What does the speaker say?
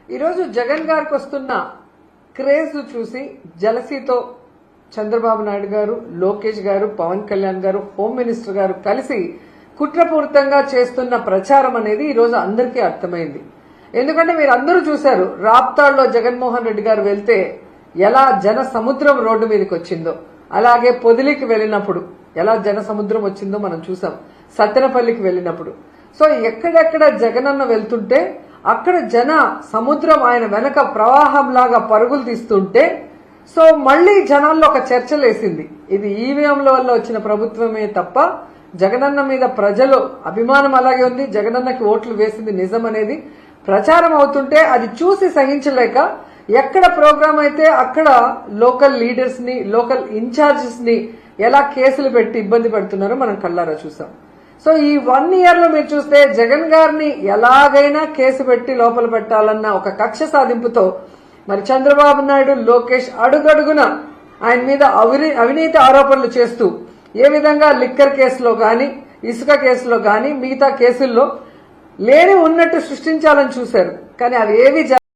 ఈరోజు జగన్ గారికి వస్తున్న క్రేజ్ చూసి జలసీతో చంద్రబాబు నాయుడు గారు, లోకేష్ గారు, పవన్ కళ్యాణ్ గారు, హోమ్ మినిస్టర్ గారు కలిసి కుట్రపూరితంగా చేస్తున్న ప్రచారం అనేది ఈరోజు అందరికీ అర్థమైంది. ఎందుకంటే మీరు అందరూ చూశారు, రాప్తాడులో జగన్మోహన్ రెడ్డి గారు వెళ్తే ఎలా జన సముద్రం రోడ్డు మీదకి వచ్చిందో, అలాగే పొదిలికి వెళ్ళినప్పుడు ఎలా జన సముద్రం వచ్చిందో మనం చూసాం, సత్తెనపల్లికి వెళ్ళినప్పుడు. సో ఎక్కడెక్కడ జగనన్న వెళ్తుంటే అక్కడ జన సముద్రం ఆయన వెనక ప్రవాహంలాగా పరుగులు తీస్తుంటే సో మళ్లీ జనాల్లో ఒక చర్చ లేసింది. ఇది ఈవీఎంల వల్ల వచ్చిన ప్రభుత్వమే తప్ప జగనన్న మీద ప్రజలు అభిమానం అలాగే ఉంది, జగనన్నకి ఓట్లు వేసింది నిజం అనేది ప్రచారం అవుతుంటే అది చూసి సహించలేక ఎక్కడ ప్రోగ్రామ్ అయితే అక్కడ లోకల్ లీడర్స్ ని, లోకల్ ఇన్ఛార్జెస్ ని ఎలా కేసులు పెట్టి ఇబ్బంది పెడుతున్నారో మనం కళ్ళారా చూసాం. సో ఈ 1 year లో మీరు చూస్తే జగన్ గారిని ఎలాగైనా కేసు పెట్టి లోపల పెట్టాలన్న ఒక కక్ష సాధింపుతో మరి చంద్రబాబు నాయుడు, లోకేష్ అడుగడుగున ఆయన మీద అవినీతి ఆరోపణలు చేస్తూ ఏ విధంగా లిక్కర్ కేసులో గాని, ఇసుక కేసులో గాని, మిగతా కేసుల్లో లేని ఉన్నట్టు సృష్టించాలని చూశారు. కానీ అవి ఏవి